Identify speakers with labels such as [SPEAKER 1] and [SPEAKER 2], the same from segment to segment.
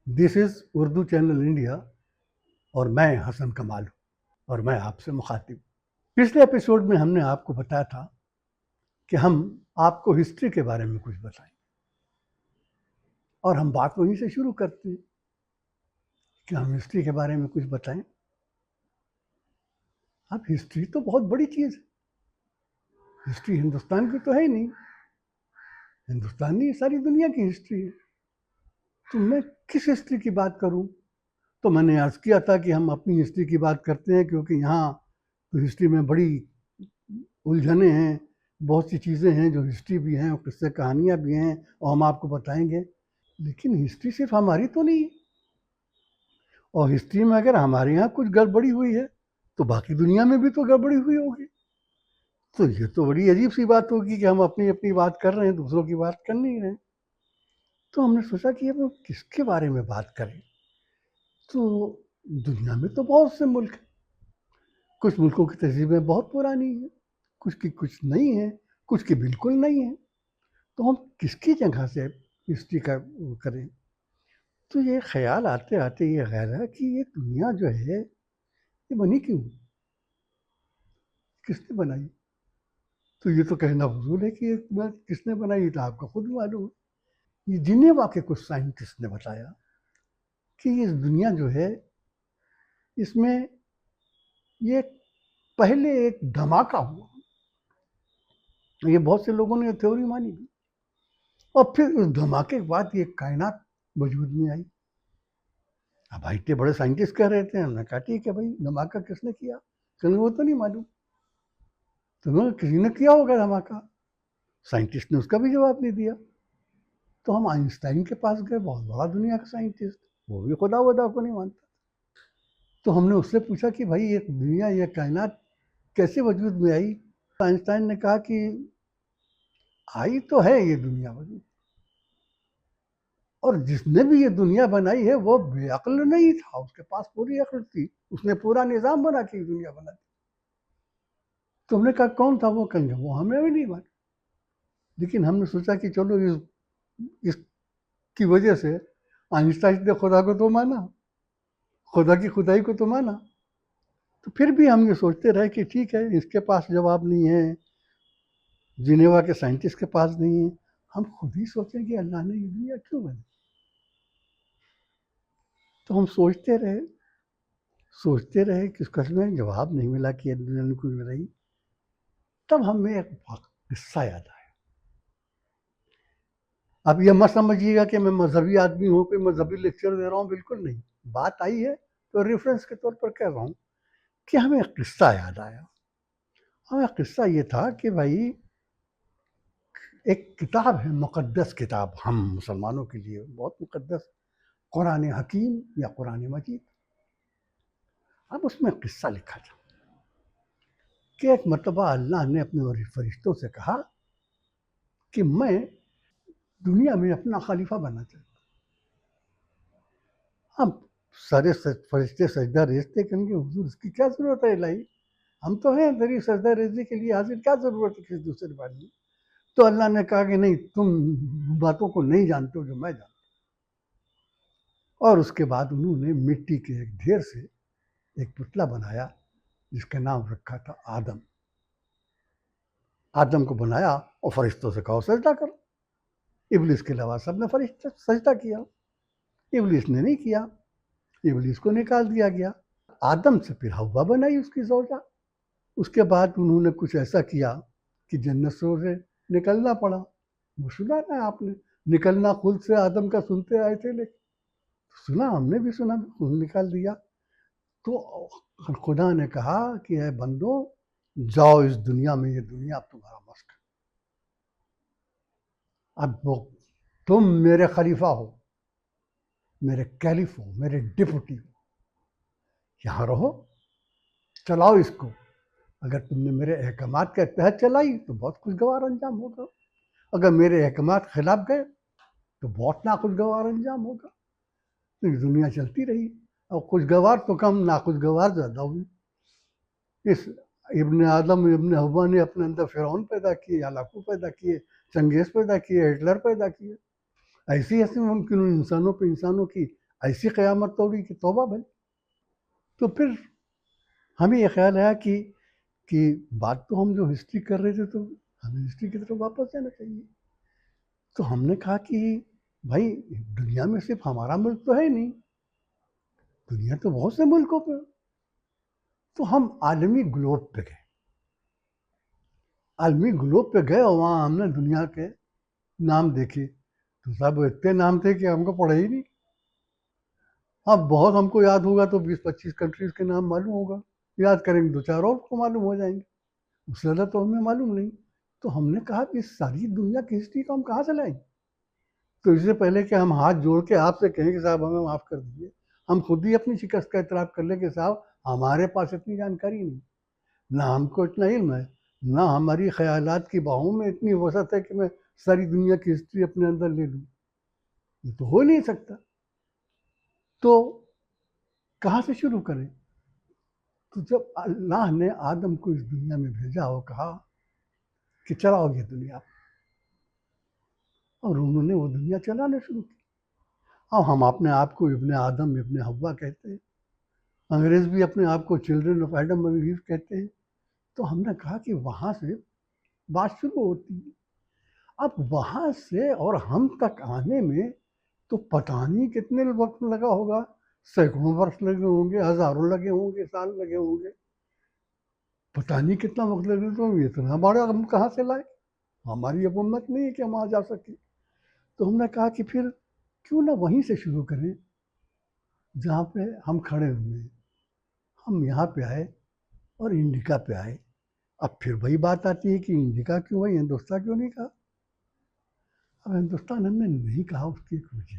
[SPEAKER 1] This is Urdu channel India और मैं हसन कमाल हूँ और मैं आपसे मुखातिब। पिछले एपिसोड में हमने आपको बताया था कि हम आपको हिस्ट्री के बारे में कुछ बताएं और हम बात वहीं से शुरू करते हैं कि हम हिस्ट्री के बारे में कुछ बताएं। अब हिस्ट्री तो बहुत बड़ी चीज़ है। हिस्ट्री हिंदुस्तान की तो है ही नहीं, हिंदुस्तान नहीं, सारी दुनिया की हिस्ट्री है। तो मैं किस हिस्ट्री की बात करूं? तो मैंने अर्ज़ किया था कि हम अपनी हिस्ट्री की बात करते हैं क्योंकि यहाँ तो हिस्ट्री में बड़ी उलझने हैं, बहुत सी चीज़ें हैं जो हिस्ट्री भी हैं और किस्से कहानियाँ भी हैं और हम आपको बताएंगे। लेकिन हिस्ट्री सिर्फ हमारी तो नहीं है, और हिस्ट्री में अगर हमारे यहाँ कुछ गड़बड़ी हुई है तो बाकी दुनिया में भी तो गड़बड़ी हुई होगी। तो ये तो बड़ी अजीब सी बात होगी कि हम अपनी अपनी बात कर रहे हैं, दूसरों की बात कर नहीं रहे हैं। तो हमने सोचा कि अब हम किसके बारे में बात करें। तो दुनिया में तो बहुत से मुल्क हैं, कुछ मुल्कों की तहजीबें बहुत पुरानी हैं, कुछ की कुछ नई हैं, कुछ की बिल्कुल नहीं है। तो हम किसकी जगह से हिस्ट्री का वो करें? तो ये ख्याल आते आते ये ख्याल है कि ये दुनिया जो है ये बनी क्यों, किसने बनाई? तो ये तो कहना फजूल है कि ये दुनिया किसने बनाई, तो आपको खुद मालूम है। ये जिनेवा के कुछ साइंटिस्ट ने बताया कि ये दुनिया जो है इसमें ये पहले एक धमाका हुआ। ये बहुत से लोगों ने थ्योरी मानी भी, और फिर उस धमाके के बाद ये कायनात वजूद में आई। अब भाई इतने बड़े साइंटिस्ट कह रहे थे, हमने कहा ठीक है भाई, धमाका किसने किया? क्योंकि वो तो नहीं मालूम, तो किसी ने किया होगा धमाका। साइंटिस्ट ने उसका भी जवाब नहीं दिया। तो हम आइंस्टाइन के पास गए, बहुत बड़ा दुनिया का साइंटिस्ट, वो भी खुदा वदा को नहीं मानता। तो हमने उससे पूछा कि भाई ये दुनिया, ये कायनात कैसे वजूद में आई? तो आइंस्टाइन ने कहा कि आई तो है ये दुनिया वजूद, और जिसने भी ये दुनिया बनाई है वो बेअक्ल नहीं था, उसके पास पूरी अक्ल थी, उसने पूरा निज़ाम बना के दुनिया बना दी। तो हमने कहा कौन था वो? कहेंगे वो हमें भी नहीं मालूम। लेकिन हमने सोचा कि चलो इसकी वजह से आइंस्टाइन ने खुदा को तो माना, खुदा की खुदाई को तो माना। तो फिर भी हम ये सोचते रहे कि ठीक है, इसके पास जवाब नहीं है, जिनेवा के साइंटिस्ट के पास नहीं है, हम खुद ही सोचें कि अल्लाह ने ये दुनिया क्यों बनाई। तो हम सोचते रहे कि उसका हमें जवाब नहीं मिला कि ये दुनिया ने क्यों बनाई। तब हमें एक किस्सा याद आया। अब ये मत समझिएगा कि मैं मजहबी आदमी हूँ, कोई मजहबी लेक्चर दे रहा हूँ, बिल्कुल नहीं। बात आई है तो रेफरेंस के तौर पर कह रहा हूँ कि हमें एक किस्सा याद आया। हमें किस्सा ये था कि भाई एक किताब है, मुक़द्दस किताब, हम मुसलमानों के लिए बहुत मुक़द्दस, कुरान हकीम या कुरान मजीद। अब उसमें किस्सा लिखा था कि एक मरतबा अल्लाह ने अपने फरिश्तों से कहा कि मैं दुनिया में अपना खलीफा बनना चाहता हूँ। अब सारे फरिश्ते सजदा रेजते कहेंगे हुजूर इसकी क्या ज़रूरत है इलाही, हम तो हैं तेरी सजदा रेजी के लिए हाजिर, क्या ज़रूरत है किसी दूसरे बारे में? तो अल्लाह ने कहा कि नहीं, तुम बातों को नहीं जानते हो जो मैं जानता हूँ। और उसके बाद उन्होंने मिट्टी के एक ढेर से एक पुतला बनाया जिसका नाम रखा था आदम। आदम को बनाया और फरिश्तों से कहो सजदा करो। इब्लिस के अलावा सब ने फरिश्ते सजदा किया, इब्लिस ने नहीं किया, इब्लिस को निकाल दिया गया। आदम से फिर हव्वा बनाई उसकी ज़ौजा। उसके बाद उन्होंने कुछ ऐसा किया कि जन्नत से उसे निकलना पड़ा। वो सुना ना आपने, निकलना खुद से आदम का सुनते आए थे, लेकिन सुना, हमने भी सुना, खुद निकाल दिया। तो खुदा ने कहा कि ऐ बंदो, जाओ इस दुनिया में, ये दुनिया अब तुम्हारा मस्क है। अब वो तुम मेरे खलीफा हो, मेरे कैलिफ हो, मेरे डिप्टी हो, यहाँ रहो, चलाओ इसको। अगर तुमने मेरे अहकामात के तहत चलाई तो बहुत खुशगवार अंजाम होगा, अगर मेरे अहकामात खिलाफ गए तो बहुत नाखुशगवार अंजाम होगा। तो ये दुनिया चलती रही, और खुशगवार तो कम, नाखुशगवार ज़्यादा हुई। इस इब्न आदम इब्न हव्वा ने अपने अंदर फ़िरौन पैदा किए, हलाकू पैदा किए, चंगेज़ पैदा किए, हिटलर पैदा किए। ऐसी ऐसी मुमकिन इंसानों पे इंसानों की ऐसी क़यामत तोड़ी कि तौबा भली। तो फिर हमें ये ख्याल आया कि बात तो हम जो हिस्ट्री कर रहे थे, तो हमें हिस्ट्री की तरफ वापस जाना चाहिए। तो हमने कहा कि भाई, दुनिया में सिर्फ हमारा मुल्क तो है नहीं, दुनिया तो बहुत से मुल्कों पे। तो हम आलमी ग्लोब पे गए, आलमी ग्लोब पे गए और वहाँ हमने दुनिया के नाम देखे। तो सब इतने नाम थे कि हमको पढ़े ही नहीं। अब बहुत हमको याद होगा तो 20-25 कंट्रीज के नाम मालूम होगा, याद करेंगे 2-4 और को मालूम हो जाएंगे, उससे ज़्यादा तो हमें मालूम नहीं। तो हमने कहा कि इस सारी दुनिया की हिस्ट्री को हम कहाँ से लाएं? तो इससे पहले कि हम हाथ जोड़ के आपसे कहें कि साहब हमें माफ़ कर दीजिए, हम खुद ही अपनी शिकस्त का इतराफ़ कर लें कि साहब हमारे पास इतनी जानकारी नहीं, ना हमको इतना इल्म है, ना हमारी ख़यालात की बाहों में इतनी वसअत है कि मैं सारी दुनिया की हिस्ट्री अपने अंदर ले लूँ। ये तो हो नहीं सकता। तो कहाँ से शुरू करें? तो जब अल्लाह ने आदम को इस दुनिया में भेजा और कहा कि चलाओ ये दुनिया, और उन्होंने वो दुनिया चलाना शुरू की। अब हम अपने आप को इब्ने आदम, इब्ने हव्वा कहते हैं, अंग्रेज़ भी अपने आप को चिल्ड्रन ऑफ एडम और ईव कहते हैं। तो हमने कहा कि वहाँ से बात शुरू होती है। अब वहाँ से और हम तक आने में तो पता नहीं कितने वक्त लगा होगा, सैकड़ों वर्ष लगे होंगे, हज़ारों लगे होंगे, साल लगे होंगे, पता नहीं कितना वक्त लगे। तो इतना बड़ा हम कहाँ से लाए? हमारी अब हिम्मत नहीं है कि हम वहाँ जा सकें। तो हमने कहा कि फिर क्यों ना वहीं से शुरू करें जहाँ पे हम खड़े हुए हैं। हम यहाँ पे आए और इंडिका पे आए। अब फिर वही बात आती है कि इंडिका क्यों है, हिंदुस्तान क्यों नहीं कहा? अब हिंदुस्तान हमने नहीं कहा, उसकी एक वजह,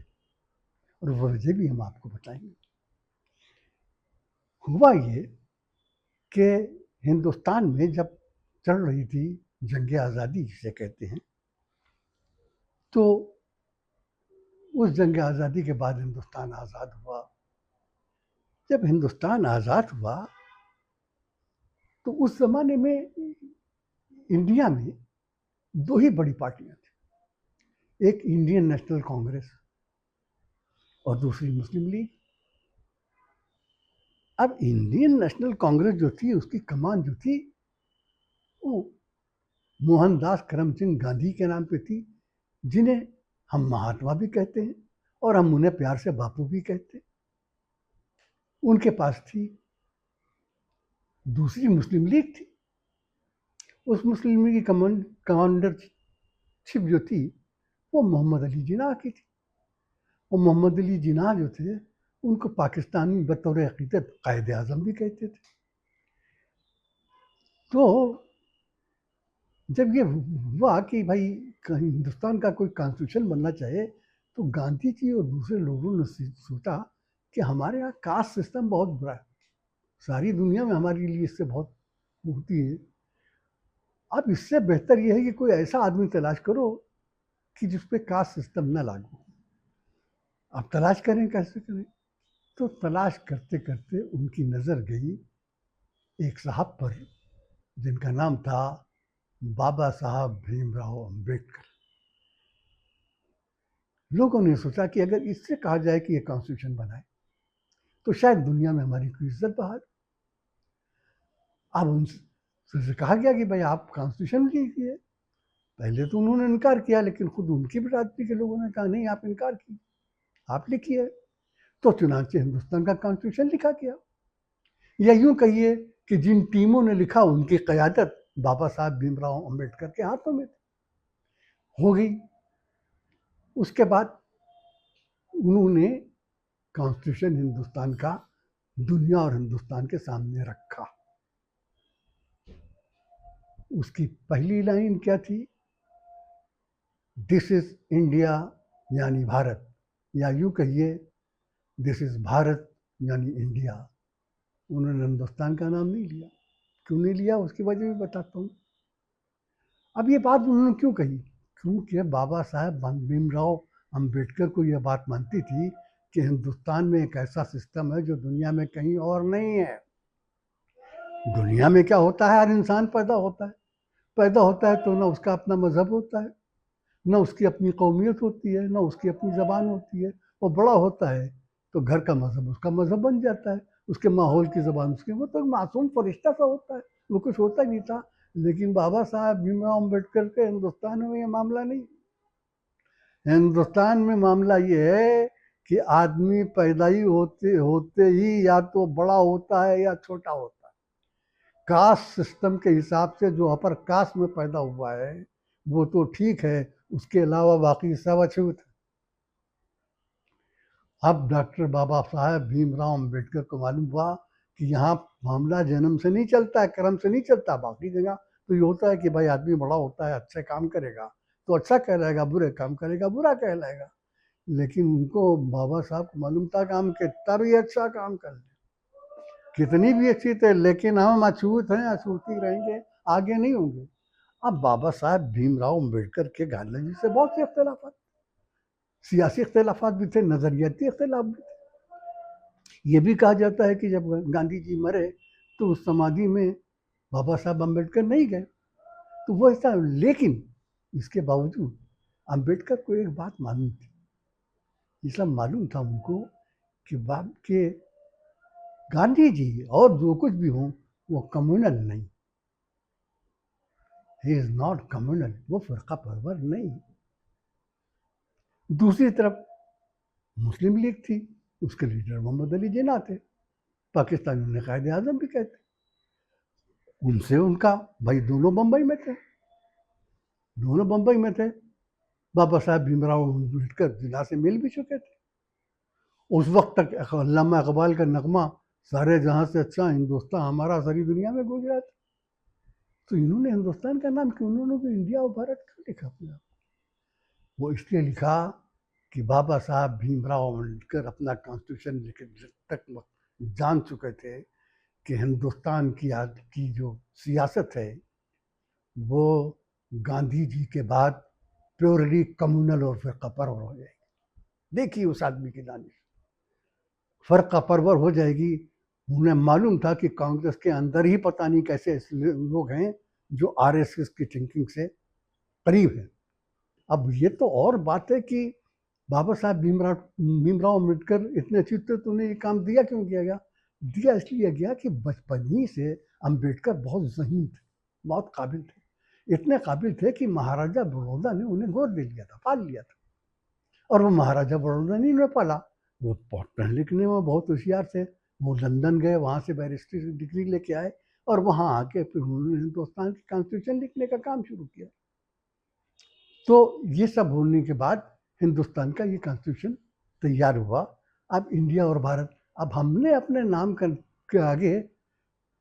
[SPEAKER 1] और वो वजह भी हम आपको बताएंगे। हुआ ये कि हिंदुस्तान में जब चल रही थी जंग आज़ादी जिसे कहते हैं, तो उस जंग आज़ादी के बाद हिंदुस्तान आज़ाद हुआ। जब हिंदुस्तान आज़ाद हुआ तो उस ज़माने में इंडिया में दो ही बड़ी पार्टियां थी, एक इंडियन नेशनल कांग्रेस और दूसरी मुस्लिम लीग। अब इंडियन नेशनल कांग्रेस जो थी, उसकी कमान जो थी वो मोहनदास करमचंद गांधी के नाम पे थी, जिन्हें हम महात्मा भी कहते हैं और हम उन्हें प्यार से बापू भी कहते हैं। उनके पास थी दूसरी मुस्लिम लीग थी। उस मुस्लिम लीग की कमांडरशिप जो थी वो मोहम्मद अली जिन्ना की थी। और मोहम्मद अली जिन्ना जो थे, उनको पाकिस्तानी बतौर अक़ीदत कायद आज़म भी कहते थे। तो जब ये हुआ कि भाई हिंदुस्तान का कोई कॉन्स्टिट्यूशन बनना चाहे, तो गांधी जी और दूसरे लोगों ने सोचा कि हमारे यहाँ कास्ट सिस्टम बहुत बुरा है, सारी दुनिया में हमारे लिए इससे बहुत होती है। अब इससे बेहतर ये है कि कोई ऐसा आदमी तलाश करो कि जिस पे कास्ट सिस्टम न लागू। अब तलाश करें, कैसे करें? तो तलाश करते करते उनकी नज़र गई एक साहब पर जिनका नाम था बाबा साहब भीमराव अंबेडकर। लोगों ने सोचा कि अगर इससे कहा जाए कि ये कॉन्स्टिट्यूशन बनाए तो शायद दुनिया में हमारी कोई इज्जत बहाल। अब उनसे कहा गया कि भाई आप कॉन्स्टिट्यूशन लिखिए। पहले तो उन्होंने इनकार किया, लेकिन खुद उनकी बिरादरी के लोगों ने कहा नहीं, आप इनकार कीजिए, आप लिखिए। तो चुनाचे हिंदुस्तान का कॉन्स्टिट्यूशन लिखा गया। या यूं कहिए कि जिन टीमों ने लिखा उनकी क़यादत बाबा साहब भीमराव अंबेडकर के हाथों में हो गई। उसके बाद उन्होंने कॉन्स्टिट्यूशन हिंदुस्तान का दुनिया और हिंदुस्तान के सामने रखा। उसकी पहली लाइन क्या थी? दिस इज इंडिया, यानी भारत, या यूं कहिए दिस इज भारत यानी इंडिया। उन्होंने हिंदुस्तान का नाम नहीं लिया। क्यों नहीं लिया, उसकी वजह भी बताता हूँ। अब ये बात उन्होंने क्यों कही? क्योंकि बाबा साहब भीमराव अंबेडकर को यह बात मानती थी कि हिंदुस्तान में एक ऐसा सिस्टम है जो दुनिया में कहीं और नहीं है। दुनिया में क्या होता है, हर इंसान पैदा होता है, पैदा होता है तो ना उसका अपना मज़हब होता है, ना उसकी अपनी कौमियत होती है, ना उसकी अपनी ज़बान होती है। वो बड़ा होता है तो घर का मजहब उसका मजहब बन जाता है, उसके माहौल की ज़बान उसकी। वो तो मासूम फरिश्ता सा होता है, वो कुछ होता नहीं था। लेकिन बाबा साहब भीमराव अम्बेडकर के हिंदुस्तान में ये मामला नहीं। हिंदुस्तान में मामला ये है कि आदमी पैदाई होते होते ही या तो बड़ा होता है या छोटा होता है। कास्ट सिस्टम के हिसाब से जो अपर कास्ट में पैदा हुआ है वो तो ठीक है, उसके अलावा बाकी सब अछूत है। अब डॉक्टर बाबा साहब भीमराव अम्बेडकर को मालूम हुआ कि यहाँ मामला जन्म से नहीं चलता है, कर्म से नहीं चलता। बाकी जगह तो ये होता है कि भाई आदमी बड़ा होता है, अच्छे काम करेगा तो अच्छा कहलाएगा, बुरे काम करेगा बुरा कहलाएगा। लेकिन उनको बाबा साहब को मालूम था कि हम कितना भी अच्छा काम कर लें, कितनी भी अच्छी थे, लेकिन हम अछूत हैं, अछूत ही रहेंगे, आगे नहीं होंगे। अब बाबा साहब भीमराव अम्बेडकर के गांधी जी से बहुत से इख्तलाफात, सियासी इख्तलाफात भी थे, नज़रियाती इख्तलाफ भी थे। ये भी कहा जाता है कि जब गांधी जी मरे तो उस समाधि में बाबा साहब अम्बेडकर नहीं गए, तो वो ऐसा। लेकिन इसके बावजूद अम्बेडकर को एक बात मालूम थी, इसलिए मालूम था उनको कि बाप के गांधी जी और जो कुछ भी हों वो कम्युनल नहीं, ही इज नॉट कम्युनल, वो फ़िरका परवर नहीं। दूसरी तरफ मुस्लिम लीग थी, उसके लीडर मोहम्मद अली जिन्ना थे, पाकिस्तानी उन्हें कायदे आज़म भी कहते। उनसे उनका भाई दोनों बम्बई में थे, दोनों बम्बई में थे। बाबा साहब भीमराव अम्बेडकर जिन्ना से मिल भी चुके थे। उस वक्त तक अल्लामा इकबाल का नगमा सारे जहाँ से अच्छा हिंदुस्तान हमारा सारी दुनिया में गूंज रहा था। तो इन्होंने हिंदुस्तान का नाम क्यों, उन्होंने तो इंडिया और भारत क्यों लिखा अपने आप? वो इसलिए लिखा कि बाबा साहब भीमराव अम्बेडकर अपना कॉन्स्टिट्यूशन लिखे तक जान चुके थे कि हिंदुस्तान की जो सियासत है वो गांधी जी के बाद प्योरली कम्युनल और फ़िरका परवर हो जाएगी। देखिए उस आदमी की दानिश, फ़िरका परवर हो जाएगी। उन्हें मालूम था कि कांग्रेस के अंदर ही पता नहीं कैसे लोग हैं जो आरएसएस की थिंकिंग से करीब है। अब ये तो और बात है कि बाबा साहब भीमराव अम्बेडकर इतने अच्छे थे तो उन्हें ये काम दिया क्यों किया गया? दिया इसलिए गया कि बचपन ही से अम्बेडकर बहुत ज़हीन थे, बहुत काबिल थे। इतने काबिल थे कि महाराजा बड़ौदा ने उन्हें गोद दे लिया था, पाल लिया था। और वो महाराजा बड़ौदा ने उन्हें पाला। वो पढ़ने लिखने में बहुत होशियार थे। वो लंदन गए, वहाँ से बैरिस्ट्री की डिग्री लेके आए और वहाँ आके फिर उन्होंने हिंदुस्तान की कॉन्स्टिट्यूशन लिखने का काम शुरू किया। तो ये सब होने के बाद हिंदुस्तान का ये कॉन्स्टिट्यूशन तैयार हुआ। अब इंडिया और भारत, अब हमने अपने नाम के आगे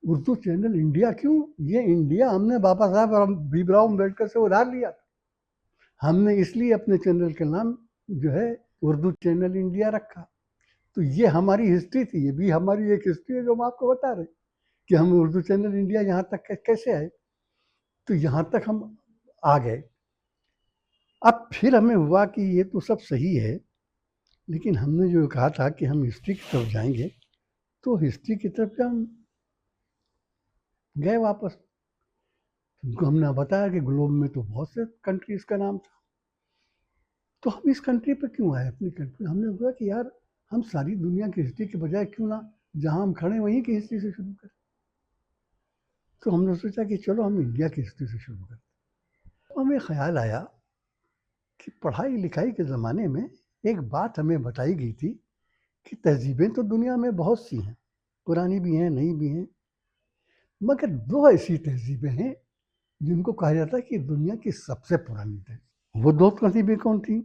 [SPEAKER 1] उर्दू चैनल इंडिया क्यों? ये इंडिया हमने बाबा साहब भीमराव अम्बेडकर से उधार लिया था। हमने इसलिए अपने चैनल का नाम जो है उर्दू चैनल इंडिया रखा। तो ये हमारी हिस्ट्री थी, ये भी हमारी एक हिस्ट्री है जो हम आपको बता रहे कि हम उर्दू चैनल इंडिया यहाँ तक कैसे आए। तो यहाँ तक हम आ गए। अब फिर हमें हुआ कि ये तो सब सही है, लेकिन हमने जो कहा था कि हम हिस्ट्री की तरफ जाएंगे, तो हिस्ट्री की तरफ हम गए वापस। उनको हमने बताया कि ग्लोब में तो बहुत से कंट्रीज़ का नाम था, तो हम इस कंट्री पे क्यों आए? अपनी कंट्री हमने बोला कि यार हम सारी दुनिया की हिस्ट्री के बजाय क्यों ना जहाँ हम खड़े वहीं की हिस्ट्री से शुरू करें। तो हमने सोचा कि चलो हम इंडिया की हिस्ट्री से शुरू करें। तो हमें ख्याल आया कि पढ़ाई लिखाई के ज़माने में एक बात हमें बताई गई थी कि तहज़ीबें तो दुनिया में बहुत सी हैं, पुरानी भी हैं, नई भी हैं, मगर दो ऐसी तहज़ीबें हैं जिनको कहा जाता है कि दुनिया की सबसे पुरानी तहज़ीब। वो दो तहज़ीबें कौन थी?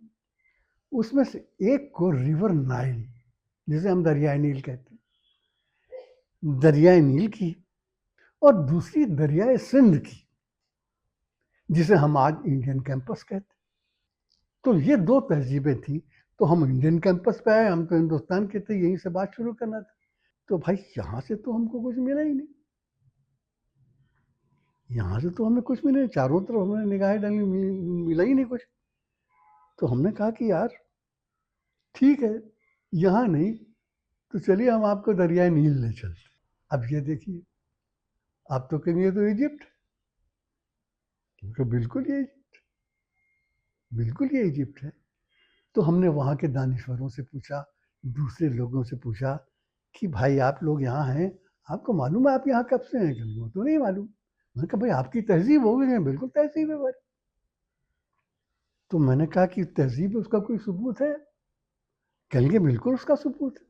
[SPEAKER 1] उसमें से एक को रिवर नाइल, जिसे हम दरियाए नील कहते हैं, दरियाए नील की, और दूसरी दरियाए सिंध की, जिसे हम आज इंडियन कैंपस कहते हैं। तो ये दो तहज़ीबें थी। तो हम इंडियन कैंपस पे आए, हम तो हिंदुस्तान के थे, यहीं से बात शुरू करना था। तो भाई यहाँ से तो हमको कुछ मिला ही नहीं, यहाँ से तो हमें कुछ मिला नहीं, चारों तरफ हमने निगाहें डाली, मिला ही नहीं कुछ। तो हमने कहा कि यार ठीक है, यहाँ नहीं तो चलिए हम आपको दरियाए नील ले चलते। अब ये देखिए, आप तो कहेंगे ये तो इजिप्ट, तो बिल्कुल ये इजिप्ट, बिल्कुल ये इजिप्ट है। तो हमने वहाँ के दानिश्वरों से पूछा दूसरे लोगों से पूछा कि भाई आप लोग यहाँ हैं, आपको मालूम है आप यहाँ कब से हैं? कि वो तो नहीं मालूम। मैंने कहा भाई आपकी तहजीब होगी? नहीं, बिल्कुल तहजीब है भाई। तो मैंने कहा कि तहजीब है, उसका कोई सबूत है? कहेंगे बिल्कुल उसका सबूत है।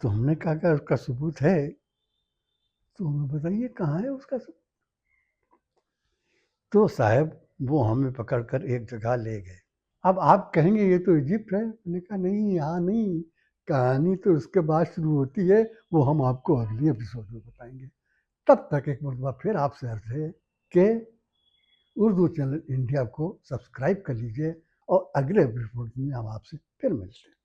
[SPEAKER 1] तो हमने कहा कि उसका सबूत है तो हमें बताइए कहाँ है उसका सबूत। तो साहब वो हमें पकड़ कर एक जगह ले गए। अब आप कहेंगे ये तो इजिप्ट है। मैंने कहा नहीं, यहाँ नहीं, कहानी तो उसके बाद शुरू होती है, वो हम आपको अगली एपिसोड में बताएंगे। तब तक एक मरतबा फिर आपसे अर्ज है कि उर्दू चैनल इंडिया को सब्सक्राइब कर लीजिए और अगले एपिसोड में हम आपसे फिर मिलते हैं।